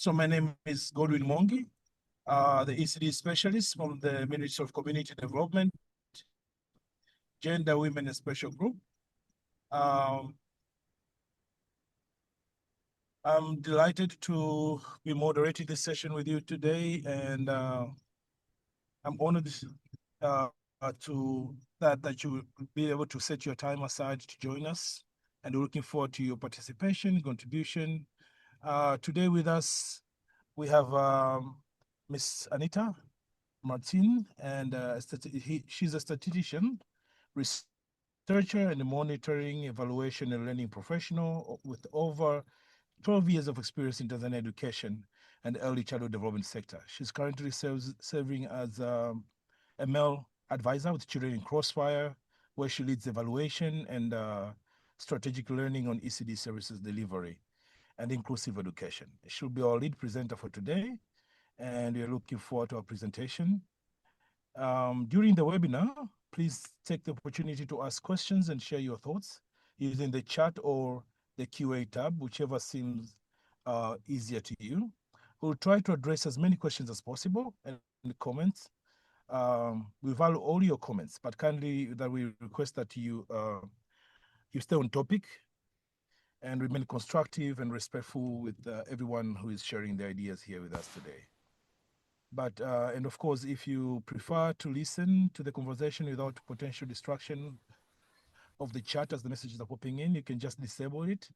So my name is Godwin Mongi, the ECD specialist from the Ministry of Community Development, Gender, Women, and Special Group. I'm delighted to be moderating this session with you today, and I'm honored that you will be able to set your time aside to join us, and we're looking forward to your participation, contribution. Today with us, we have Miss Anita Martin, and she's a statistician, researcher, and a monitoring, evaluation, and learning professional with over 12 years of experience in Tanzania education and early childhood development sector. She's currently serving as a male advisor with children in Crossfire, where she leads evaluation and strategic learning on ECD services delivery and inclusive education. She'll be our lead presenter for today, and we're looking forward to our presentation. During the webinar, please take the opportunity to ask questions and share your thoughts using the chat or the QA tab, whichever seems easier to you. We'll try to address as many questions as possible and comments. We value all your comments, but kindly that we request that you stay on topic and remain constructive and respectful with everyone who is sharing their ideas here with us today. But, and of course, if you prefer to listen to the conversation without potential distraction of the chat as the messages are popping in, you can just disable it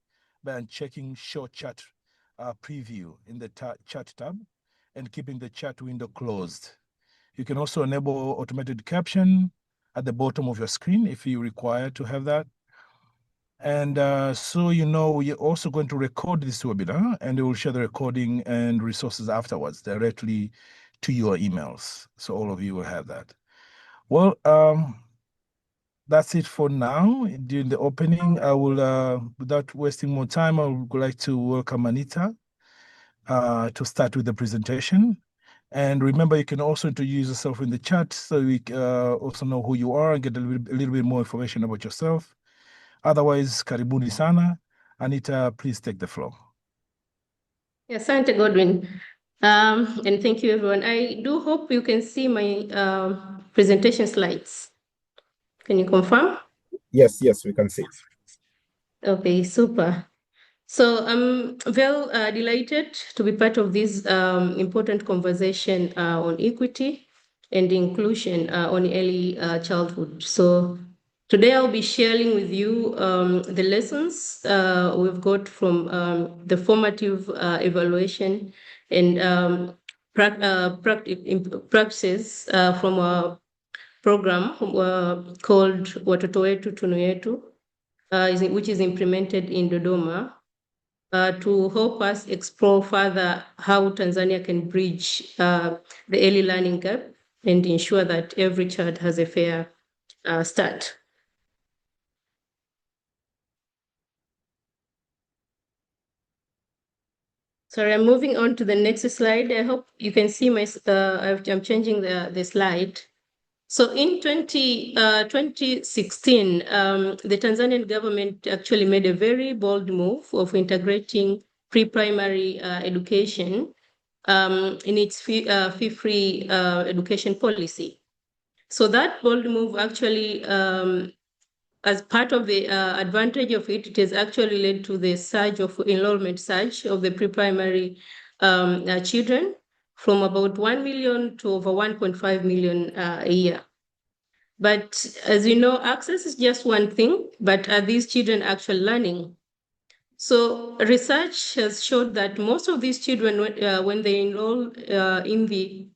by checking show chat preview in the chat tab and keeping the chat window closed. You can also enable automated caption at the bottom of your screen if you require to have that. And so you know, we're also going to record this webinar, and we will share the recording and resources afterwards directly to your emails. So all of you will have that. Well, that's it for now. During the opening, I will, without wasting more time, I would like to welcome Anita to start with the presentation. And remember, you can also introduce yourself in the chat so we also know who you are and get a little bit more information about yourself. Otherwise, karibuni sana. Anita, please take the floor. Yes, Asante Godwin. And thank you, everyone. I do hope you can see my presentation slides. Can you confirm? Yes, we can see it. Okay, super. So I'm very delighted to be part of this important conversation on equity and inclusion on early childhood. So today I'll be sharing with you the lessons we've got from the formative evaluation and practices from a program called Watoto Wetu Tunu Yetu, which is implemented in Dodoma to help us explore further how Tanzania can bridge the early learning gap and ensure that every child has a fair start. Sorry, I'm moving on to the next slide. I hope you can see my, I'm changing the slide. So in 2016, the Tanzanian government actually made a very bold move of integrating pre-primary education in its fee-free education policy. So that bold move actually, as part of the advantage of it, it has actually led to the enrollment surge of the pre-primary children from about 1 million to over 1.5 million a year. But as you know, access is just one thing, but are these children actually learning? So research has showed that most of these children, when they enroll in the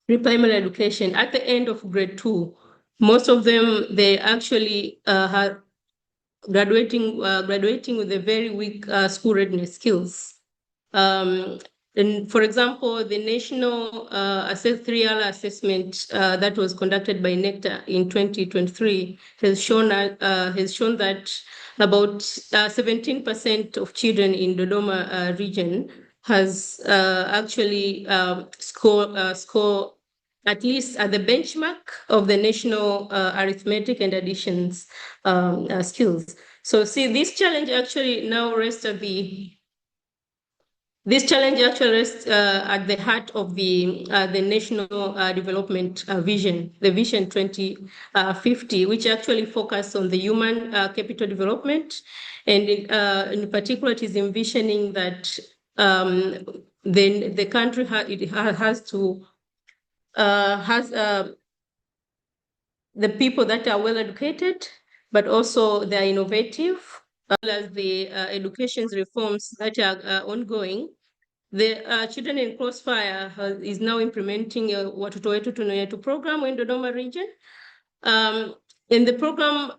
pre-primary education at the end of grade 2, most of them, they actually are graduating with a very weak school readiness skills. And for example, the national 3-year assessment that was conducted by NECTA in 2023 has shown that about 17% of children in Dodoma region has actually score at least at the benchmark of the national arithmetic and additions skills. So see, this challenge actually now rests at the This challenge actually rests at the heart of the national development vision, the Vision 2050, which actually focuses on the human capital development. And in particular, it is envisioning that then the country has the people that are well educated, but also they are innovative, as well as the education reforms that are ongoing. The Children in Crossfire is now implementing a Watoto Wetu Tunayetu program in Dodoma region. And the program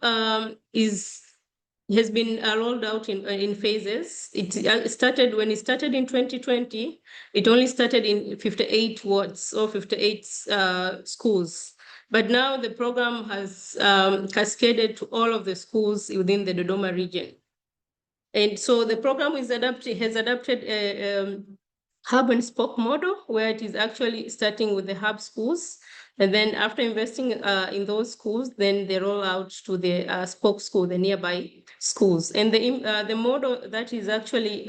has been rolled out in phases. It started when it started in 2020. It only started in 58 wards or 58 schools. But now the program has cascaded to all of the schools within the Dodoma region. And so the program has adapted a hub and spoke model, where it is actually starting with the hub schools. And then after investing in those schools, then they roll out to the spoke school, the nearby schools. And the model that is actually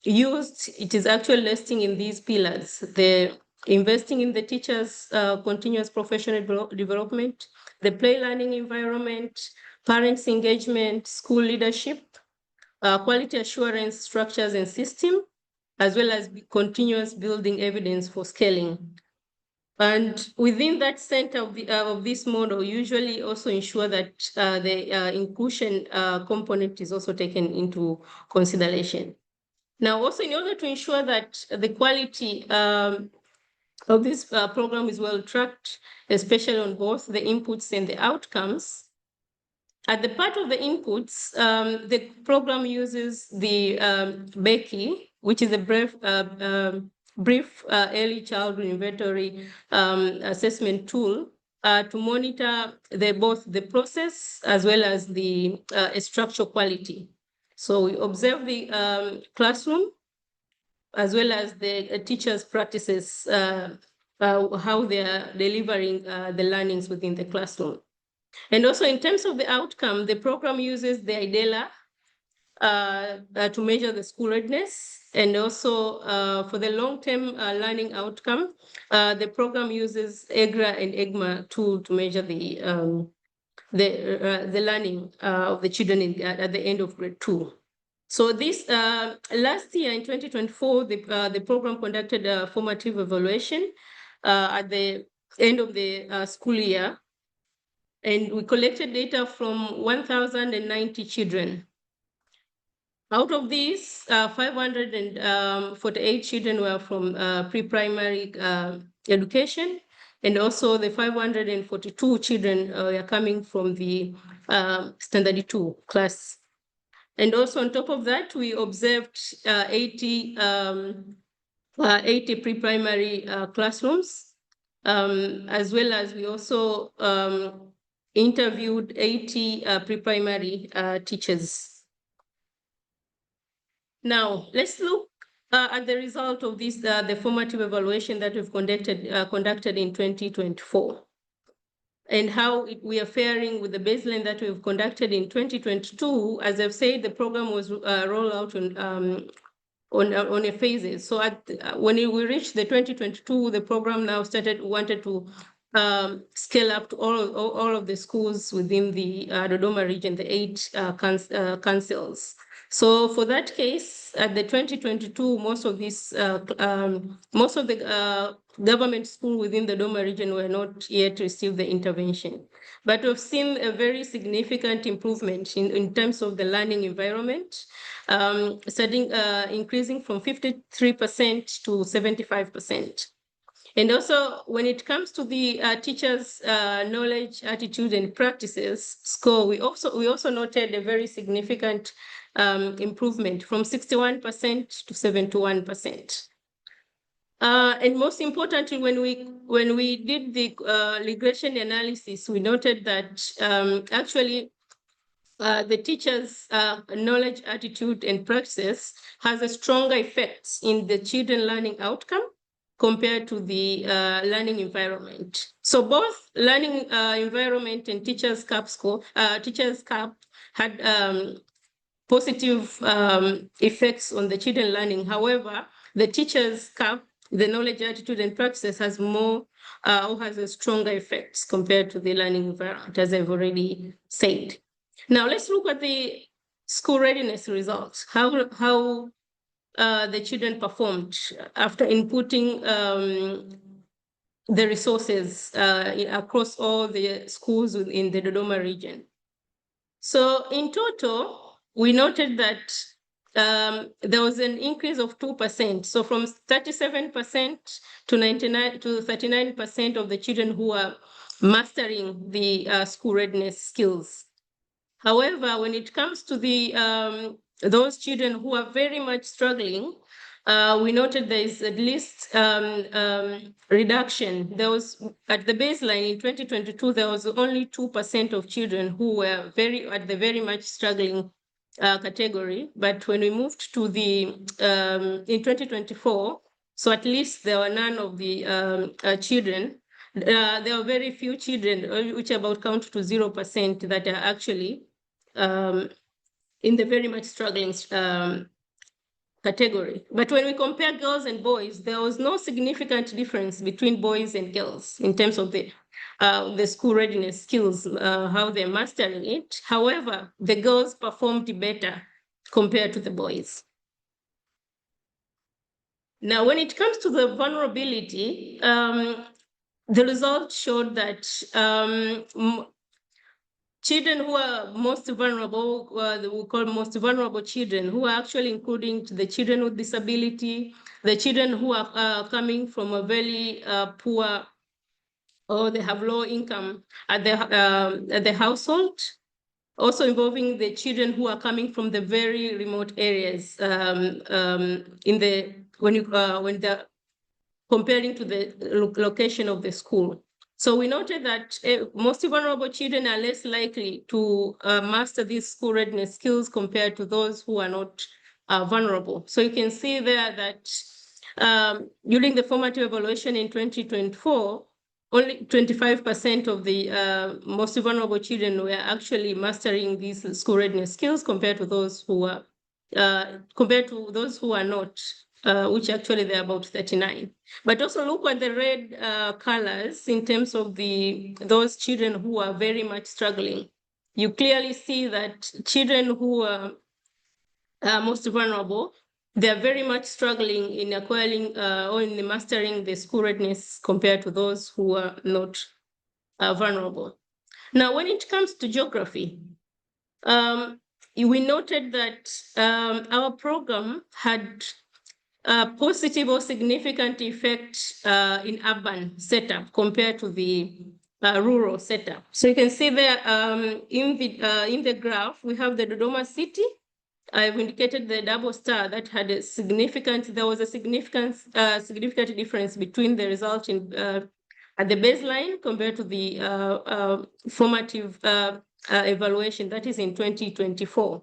used, it is actually resting in these pillars: the investing in the teachers' continuous professional development, the play learning environment, parents' engagement, school leadership, quality assurance structures and system, as well as continuous building evidence for scaling. And within that center of this model, usually also ensure that the inclusion component is also taken into consideration. Now, also in order to ensure that the quality of this program is well tracked, especially on both the inputs and the outcomes, at the part of the inputs, the program uses the BECI, which is a brief early childhood inventory assessment tool to monitor both the process as well as the structural quality. So we observe the classroom as well as the teachers' practices, how they are delivering the learnings within the classroom. And also in terms of the outcome, the program uses the IDELA to measure the school readiness. And also for the long-term learning outcome, the program uses EGRA and EGMA tool to measure the learning of the children at the end of grade 2. So this last year in 2024, the program conducted a formative evaluation at the end of the school year. And we collected data from 1,090 children. Out of these, 548 children were from pre-primary education, and also the 542 children were coming from the standard 2 class. And also on top of that, we observed 80 pre-primary classrooms, as well as we also interviewed 80 pre-primary teachers. Now, let's look at the result of this, the formative evaluation that we've conducted in 2024, and how we are faring with the baseline that we've conducted in 2022. As I've said, the program was rolled out on a phases. So when we reached the 2022, the program now wanted to scale up to all of the schools within the Dodoma region, the 8 councils. So for that case, at the 2022, most of the government schools within the Dodoma region were not yet received the intervention. But we've seen a very significant improvement in terms of the learning environment, increasing from 53% to 75%. And also, when it comes to the teachers' knowledge, attitude, and practices score, we also noted a very significant improvement from 61% to 71%. And most importantly, when we did the regression analysis, we noted that actually the teachers' knowledge, attitude, and practices has a stronger effect in the children learning outcome compared to the learning environment. So both learning environment and teachers' CAP score, teachers' CAP had positive effects on the children learning. However, the teachers' cap, the knowledge, attitude, and practices has more or has a stronger effects compared to the learning environment, as I've already said. Now let's look at the school readiness results, how the children performed after inputting the resources across all the schools within the Dodoma region. So in total, we noted that there was an increase of 2%. So from 37% to 39% of the children who are mastering the school readiness skills. However, when it comes to the those children who are very much struggling, we noted there is at least reduction. There was at the baseline in 2022, there was only 2% of children who were at the very much struggling category. But when we moved to the in 2024, so at least there were none of the children. There are very few children, which about count to 0%, that are actually in the very much struggling category. But when we compare girls and boys, there was no significant difference between boys and girls in terms of the school readiness skills, how they're mastering it. However, the girls performed better compared to the boys. Now, when it comes to the vulnerability, the results showed that children who are most vulnerable, we call most vulnerable children, who are actually including the children with disability, the children who are coming from a very poor or they have low income at the household, also involving the children who are coming from the very remote areas when they're comparing to the location of the school. So we noted that most vulnerable children are less likely to master these school readiness skills compared to those who are not vulnerable. So you can see there that during the formative evaluation in 2024, only 25% of the most vulnerable children were actually mastering these school readiness skills compared to those who are not. Which actually they're about 39. But also look at the red colors in terms of those children who are very much struggling. You clearly see that children who are most vulnerable, they're very much struggling in acquiring or in mastering the school readiness compared to those who are not vulnerable. Now, when it comes to geography, we noted that our program had positive or significant effect in urban setup compared to the rural setup. So you can see there in the graph, we have the Dodoma city. I've indicated the double star that had a significant, there was a significant difference between the result in at the baseline compared to the formative evaluation, that is in 2024.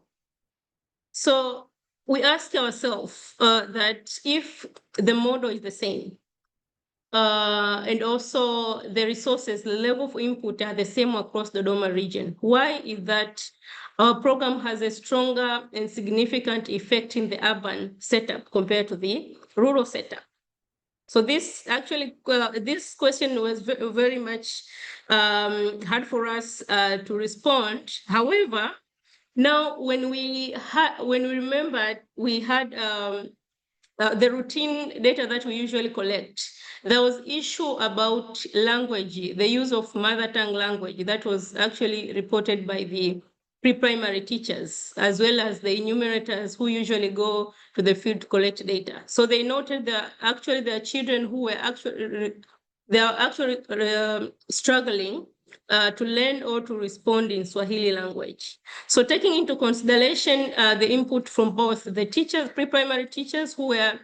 So we ask ourselves that if the model is the same, and also the resources, the level of input are the same across the Dodoma region, why is that our program has a stronger and significant effect in the urban setup compared to the rural setup? So this actually, this question was very much hard for us to respond. However, now, when we remembered, we had the routine data that we usually collect. There was issue about language, the use of mother tongue language that was actually reported by the pre-primary teachers, as well as the enumerators who usually go to the field to collect data. So they noted that actually there are children who were actually struggling to learn or to respond in Swahili language. So taking into consideration the input from both the teachers, pre-primary teachers who are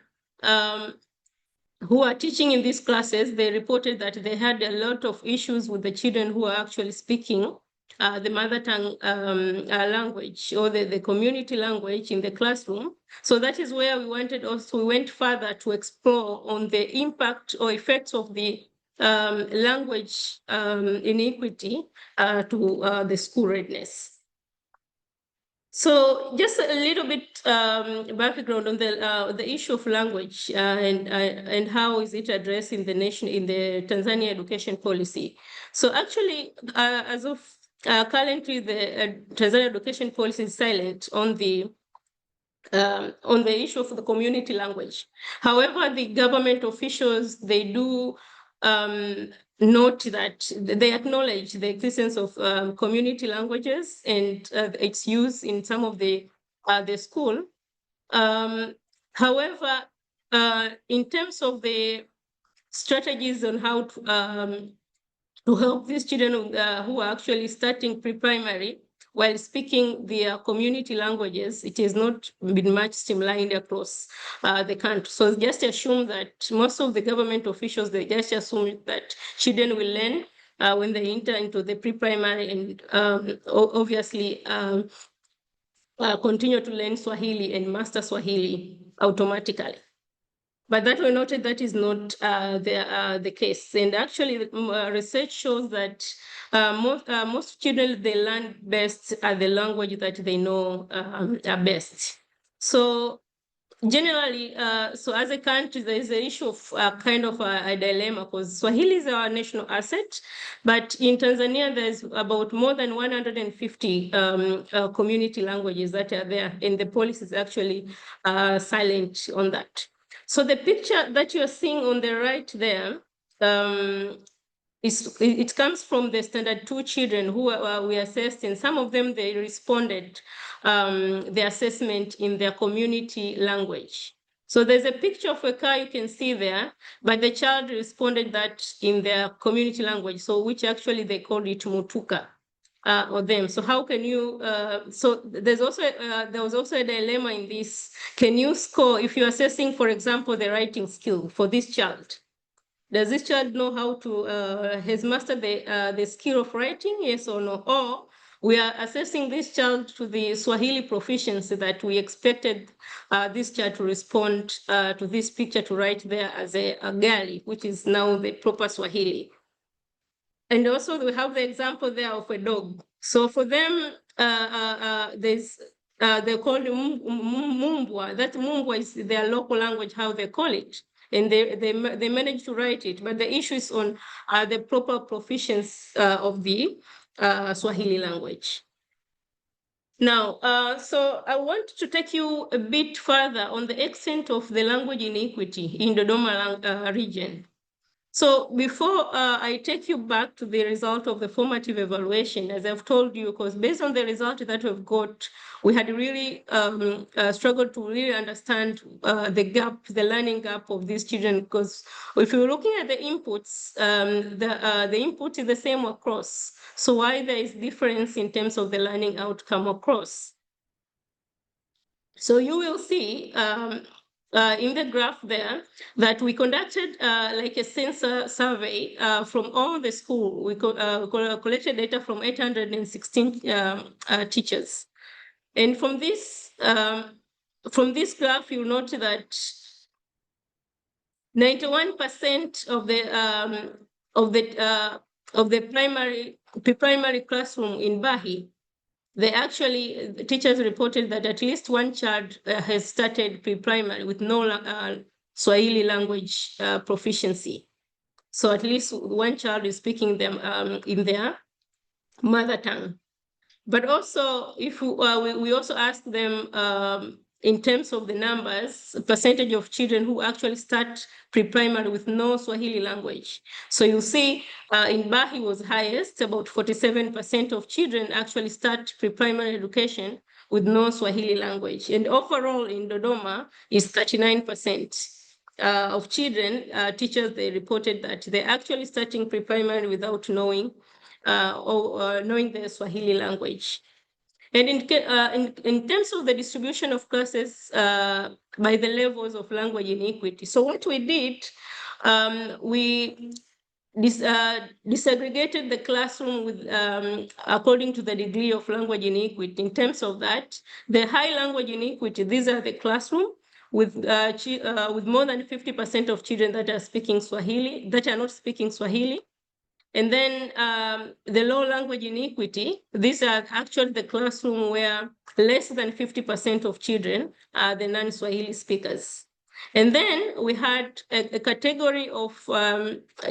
teaching in these classes, they reported that they had a lot of issues with the children who are actually speaking the mother tongue language or the community language in the classroom. So that is where we went further to explore on the impact or effects of the language inequity to the school readiness. So just a little bit background on the issue of language and how is it addressed in the Tanzania education policy. So actually, as of currently, the Tanzania education policy is silent on the issue of the community language. However, the government officials, they do note that they acknowledge the existence of community languages and its use in some of the school. However, in terms of the strategies on how to help these children who are actually starting pre-primary while speaking their community languages, it has not been much streamlined across the country. So just assume that most of the government officials, they just assume that children will learn when they enter into the pre-primary and obviously continue to learn Swahili and master Swahili automatically. But that we noted that is not the case. And actually, research shows that most children, they learn best the language that they know best. So generally, so as a country, there is an issue of kind of a dilemma, because Swahili is our national asset, but in Tanzania, there's about more than 150 community languages that are there, and the policy is actually silent on that. So the picture that you're seeing on the right there, it comes from the standard 2 children who we assessed, and some of them, they responded the assessment in their community language. So there's a picture of a car you can see there, but the child responded that in their community language, so which actually they called it Mutuka. Or them. So how can you, so there was also a dilemma in this. Can you score, if you're assessing, for example, the writing skill for this child, does this child know how to, has mastered the skill of writing, yes or no? Or we are assessing this child to the Swahili proficiency that we expected this child to respond to this picture, to write there as a gali, which is now the proper Swahili. And also we have the example there of a dog. So for them, they call it mumbwa. That mumbwa is their local language, how they call it. And they managed to write it. But the issue is on the proper proficiency of the Swahili language. Now, so I want to take you a bit further on the extent of the language inequity in the Dodoma region. So before I take you back to the result of the formative evaluation, as I've told you, because based on the result that we've got, we had really struggled to really understand the gap, the learning gap of these children, because if you're looking at the inputs, the input is the same across. So why there is difference in terms of the learning outcome across? So you will see in the graph there that we conducted like a sensor survey from all the school. We collected data from 816 teachers. And from this graph, you'll note that 91% of the primary classroom in Bahi, the teachers reported that at least one child has started pre-primary with no Swahili language proficiency. So at least one child is speaking them in their mother tongue. But also, if we also asked them in terms of the numbers, percentage of children who actually start pre-primary with no Swahili language. So you'll see in Bahi was highest, about 47% of children actually start pre-primary education with no Swahili language. And overall in Dodoma is 39% of children, teachers, they reported that they're actually starting pre-primary without knowing knowing the Swahili language. And in terms of the distribution of classes by the levels of language inequity, so what we did, we disaggregated the classroom with according to the degree of language inequity. In terms of that, the high language inequity, these are the classroom with more than 50% of children that are speaking Swahili, that are not speaking Swahili. And then the low language inequity, these are actually the classroom where less than 50% of children are the non-Swahili speakers. And then we had a category of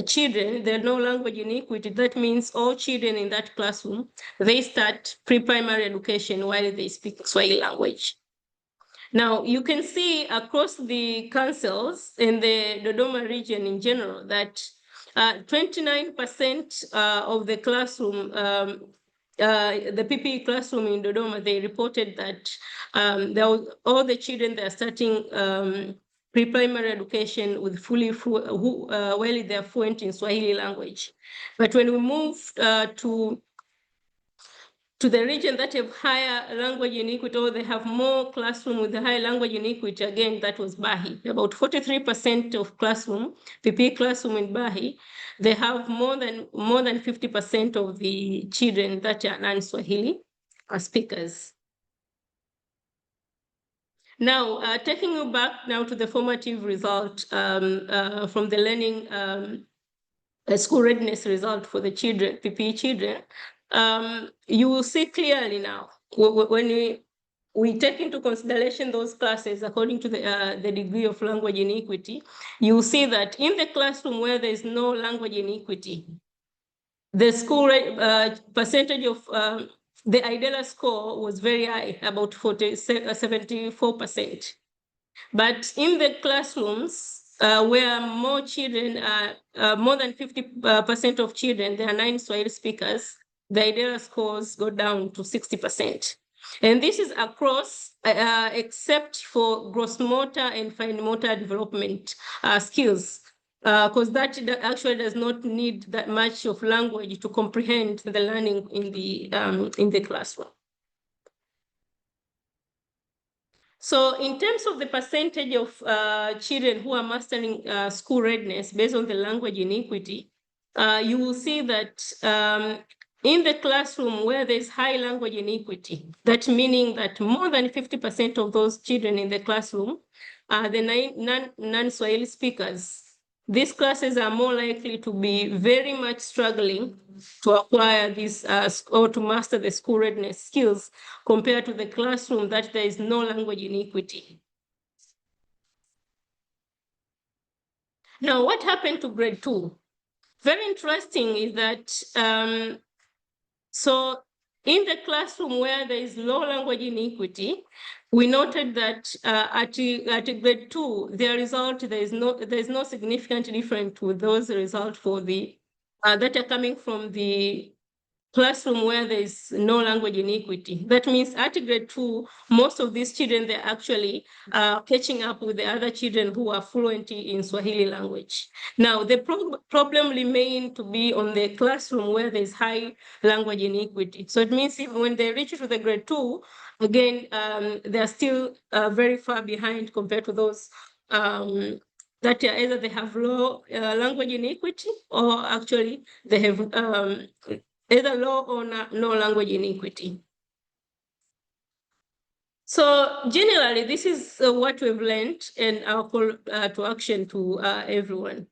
children, the no language inequity. That means all children in that classroom, they start pre-primary education while they speak Swahili language. Now, you can see across the councils in the Dodoma region in general that 29% of the classroom, the PPE classroom in Dodoma, they reported that all the children, they're starting pre-primary education with while they're fluent in Swahili language. But when we move to the region that have higher language inequity, or they have more classroom with the high language inequity, again, that was Bahi. About 43% of classroom, PPE classroom in Bahi, they have more than 50% of the children that are non-Swahili speakers. Now, taking you back now to the formative result from the learning school readiness result for the children, PPE children, you will see clearly now when we take into consideration those classes according to the degree of language inequity, you will see that in the classroom where there is no language inequity, the school percentage of the IDELA score was very high, about 74%. But in the classrooms where more children, more than 50% of children, they are non-Swahili speakers, the IDELA scores go down to 60%. And this is across, except for gross motor and fine motor development skills, because that actually does not need that much of language to comprehend the learning in the classroom. So in terms of the percentage of children who are mastering school readiness based on the language inequity, you will see that in the classroom where there's high language inequity, that meaning that more than 50% of those children in the classroom are the non-Swahili speakers. These classes are more likely to be very much struggling to acquire this or to master the school readiness skills compared to the classroom that there is no language inequity. Now, what happened to grade 2? Very interesting is that, so in the classroom where there is low language inequity, we noted that at grade 2, their result, there is no significant difference with those results for the that are coming from the classroom where there is no language inequity. That means at grade 2, most of these children, they're actually catching up with the other children who are fluent in Swahili language. Now, the problem remains to be on the classroom where there's high language inequity. So it means even when they reach to the grade 2, again, they're still very far behind compared to those that either they have low language inequity or actually they have either low or no language inequity. So generally, this is what we've learned and our call to action to everyone.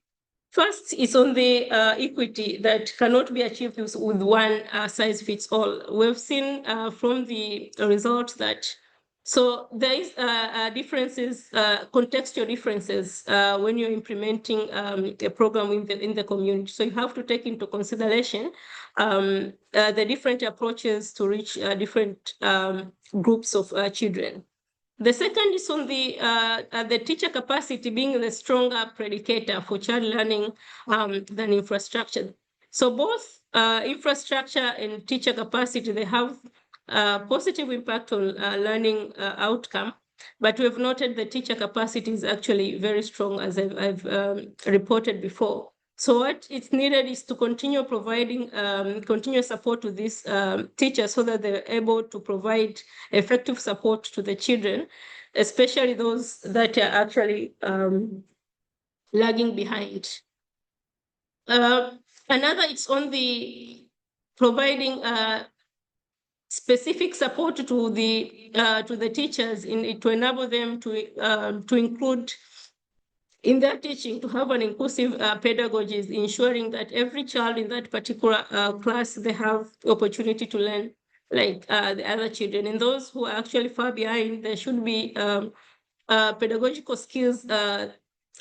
First is on the equity that cannot be achieved with one size fits all. We've seen from the results that so there is differences, contextual differences when you're implementing a program in the community. So you have to take into consideration the different approaches to reach different groups of children. The second is on the teacher capacity being the stronger predicator for child learning than infrastructure. So both infrastructure and teacher capacity, they have positive impact on learning outcome, but we've noted the teacher capacity is actually very strong, as I've reported before. So what is needed is to continue providing continuous support to these teachers so that they're able to provide effective support to the children, especially those that are actually lagging behind. Another is on the providing specific support to the teachers to enable them to include in their teaching to have an inclusive pedagogy is ensuring that every child in that particular class, they have opportunity to learn like the other children. And those who are actually far behind, there should be pedagogical skills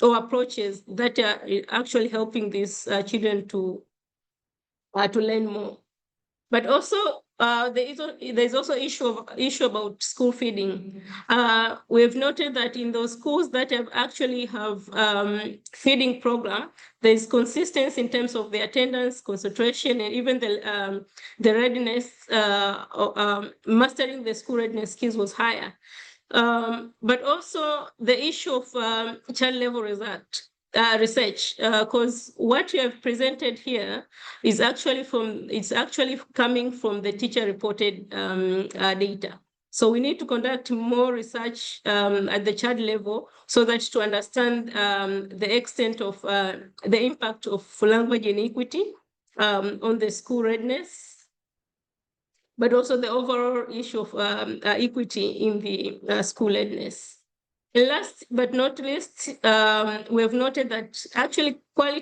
or approaches that are actually helping these children to learn more. But also, there's also issue about school feeding. We've noted that in those schools that actually have feeding program, there's consistency in terms of the attendance, concentration, and even the readiness, mastering the school readiness skills was higher. But also the issue of child level research, because what you have presented here is actually coming from the teacher reported data. So we need to conduct more research at the child level so that to understand the extent of the impact of language inequity on the school readiness, but also the overall issue of equity in the school readiness. And last but not least, we have noted that actually quality